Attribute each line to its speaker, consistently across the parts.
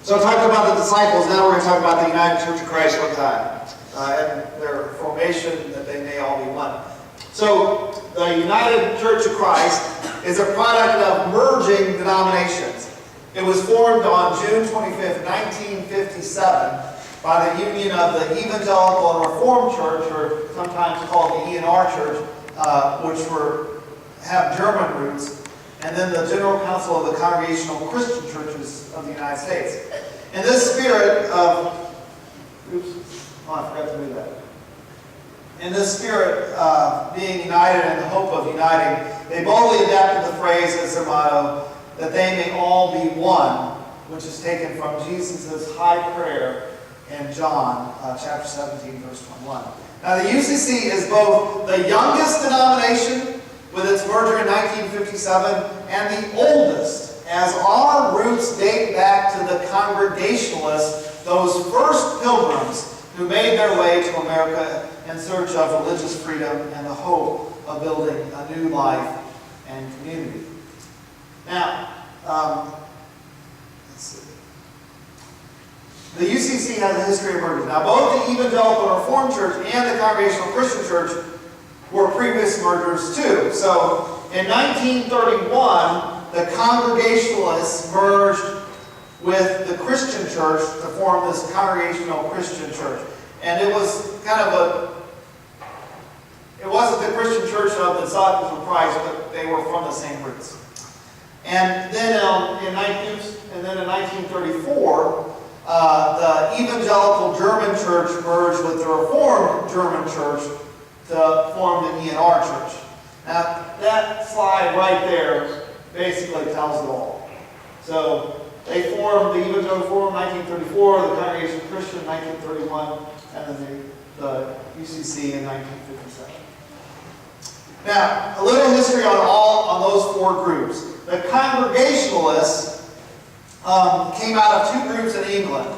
Speaker 1: So I talked about the disciples. Now we're going to talk about the United Church of Christ one time and their formation, that they may all be one. So the United Church of Christ is a product of merging denominations. It was formed on June 25th, 1957 by the union of the Evangelical and Reformed Church, or sometimes called the E&R Church, which have German roots, and then the General Council of the Congregational Christian Churches of the United States. In this spirit of, I forgot to do that. In this spirit of being united and the hope of uniting, they boldly adapted the phrase as their motto, that they may all be one, which is taken from Jesus' high prayer in John chapter 17, verse 21. Now the UCC is both the youngest denomination with its merger in 1957 and the oldest, as our roots date back to the Congregationalists, those first pilgrims who made their way to America in search of religious freedom and the hope of building a new life and community. Now, let's see. The UCC has a history of mergers. Now, both the Evangelical and Reformed Church and the Congregational Christian Church were previous mergers too. So, in 1931, the Congregationalists merged with the Christian Church to form this Congregational Christian Church. And it was kind of it wasn't the Christian Church of the disciples of Christ, but they were from the same roots. And then in 1934, the Evangelical German Church merged with the Reformed German Church to form the E&R Church. Now, that slide right there basically tells it all. So, they formed the Evangelical Reformed in 1934, the Congregational Christian in 1931, and then the UCC in 1957. Now, a little history on those four groups. The Congregationalists came out of two groups in England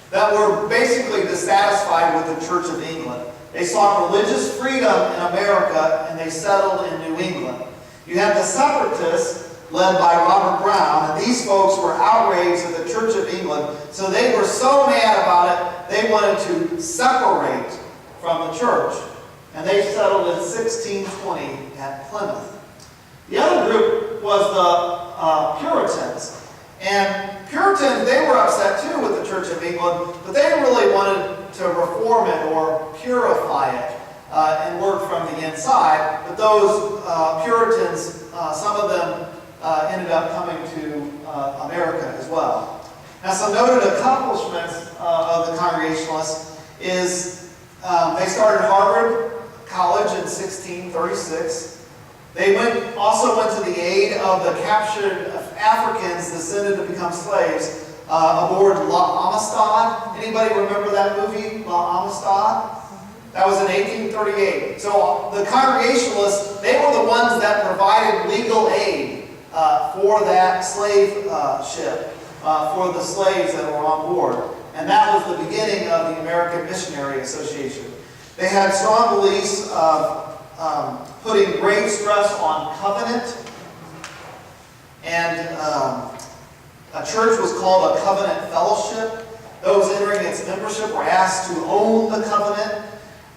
Speaker 1: that were basically dissatisfied with the Church of England. They sought religious freedom in America, and they settled in New England. You have the Separatists, led by Robert Brown, and these folks were outraged at the Church of England, so they were so mad about it, they wanted to separate from the church. And they settled in 1620 at Plymouth. The other group was the Puritans. And Puritans, they were upset too with the Church of England, but they really wanted to reform it or purify it and work from the inside. But those Puritans, some of them ended up coming to America as well. Now, some noted accomplishments of the Congregationalists is they started Harvard College in 1636. They also went to the aid of the captured Africans descended to become slaves aboard La Amistad. Anybody remember that movie, La Amistad? That was in 1838. So the Congregationalists, they were the ones that provided legal aid for that slave ship, for the slaves that were on board. And that was the beginning of the American Missionary Association. They had strong beliefs of putting great stress on covenant. And a church was called a covenant fellowship. Those entering its membership were asked to own the covenant.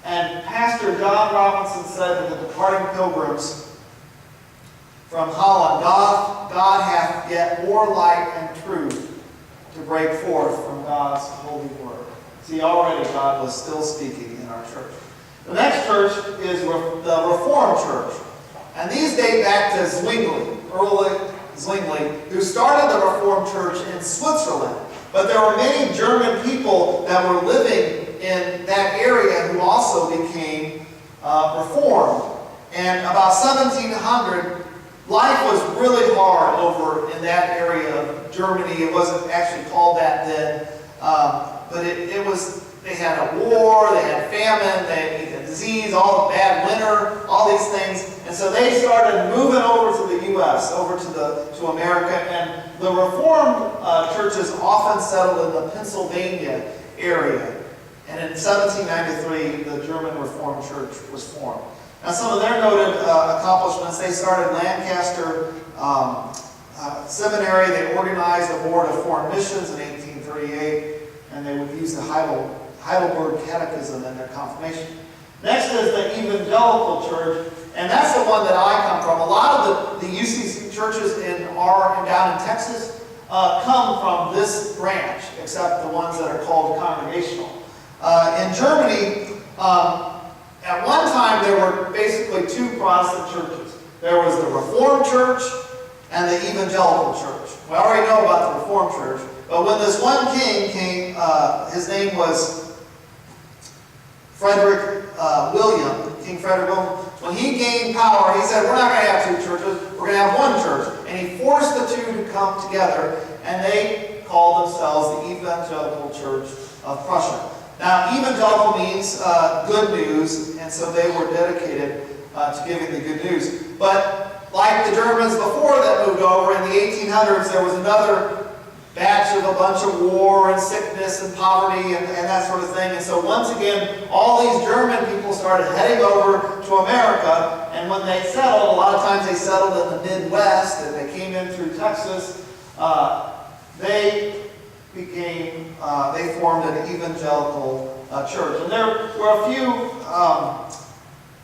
Speaker 1: And Pastor John Robinson said to the departing pilgrims from Holland, God hath yet more light and truth to break forth from God's holy word. See, already God was still speaking in our church. The next church is the Reformed Church. And these date back to Zwingli, early Zwingli, who started the Reformed Church in Switzerland. But there were many German people that were living in that area who also became Reformed. And about 1700, life was really hard over in that area of Germany. It wasn't actually called that then. But it was, they had a war, they had famine, they had disease, all the bad winter, all these things. And so they started moving over to the U.S., over to America. And the Reformed churches often settled in the Pennsylvania area. And in 1793, the German Reformed Church was formed. Now, some of their noted accomplishments, they started Lancaster Seminary. They organized a board of foreign missions in 1830. 1938, and they would use the Heidelberg Catechism in their confirmation. Next is the Evangelical Church, and that's the one that I come from. A lot of the UCC churches down in Texas come from this branch, except the ones that are called congregational. In Germany, at one time there were basically two Protestant churches. There was the Reformed Church and the Evangelical Church. We already know about the Reformed Church, but when this one king came, his name was King Frederick William. When he gained power, he said, we're not going to have two churches, we're going to have one church. And he forced the two to come together, and they called themselves the Evangelical Church of Prussia. Now, evangelical means good news, and so they were dedicated to giving the good news. But like the Germans before that moved over, in the 1800s, there was another batch of a bunch of war and sickness and poverty and that sort of thing. And so once again, all these German people started heading over to America, and when they settled, a lot of times they settled in the Midwest, and they came in through Texas, they formed an evangelical church. And there were a few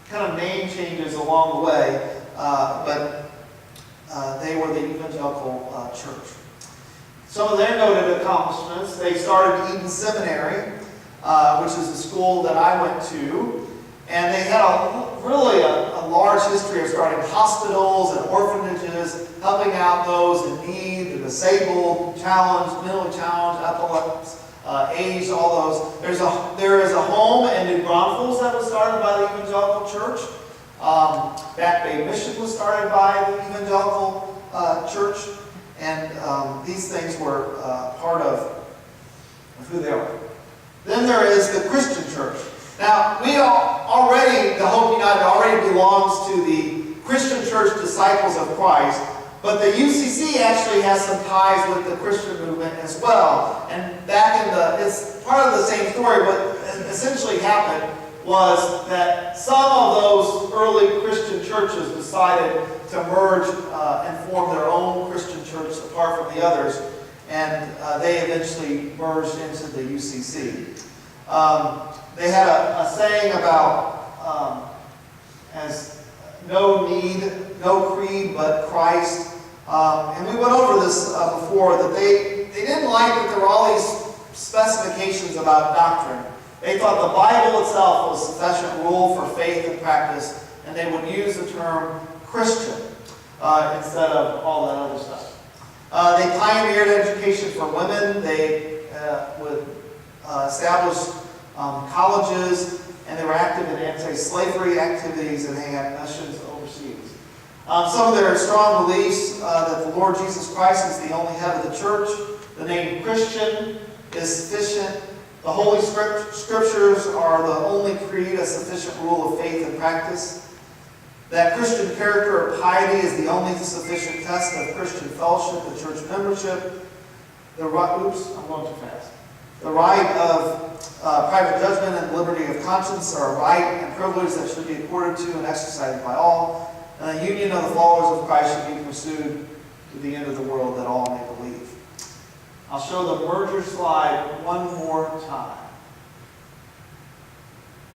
Speaker 1: kind of name changes along the way, but they were the evangelical church. Some of their noted accomplishments: they started Eden Seminary, which is a school that I went to, and they had really a large history of starting hospitals and orphanages, helping out those in need, the disabled, challenged, mentally challenged, epileptics, aged, all those. There is a home in New Braunfels that was started by the Evangelical Church. Back Bay Mission was started by the Evangelical Church. And these things were part of who they are. Then there is the Christian church. Now, the Hope United already belongs to the Christian Church Disciples of Christ, but the UCC actually has some ties with the Christian movement as well. And it's part of the same story. What essentially happened was that some of those early Christian churches decided to merge and form their own Christian church apart from the others, and they eventually merged into the UCC. They had a saying about as no need, no creed but Christ. And we went over this before, that they didn't like that there were all these specifications about doctrine. They thought the Bible itself was sufficient rule for faith and practice, and they would use the term Christian instead of all that other stuff. They pioneered education for women. They would establish colleges, and they were active in anti-slavery activities, and they had missions overseas. Some of their strong beliefs that the Lord Jesus Christ is the only head of the church. The name Christian is sufficient. The Holy Scriptures are the only creed, a sufficient rule of faith and practice. That Christian character or piety is the only sufficient test of Christian fellowship and church membership. I'm going too fast. The right of private judgment and liberty of conscience are a right and privilege that should be accorded to and exercised by all. And the union of the followers of Christ should be pursued to the end of the world, that all may believe. I'll show the merger slide one more time.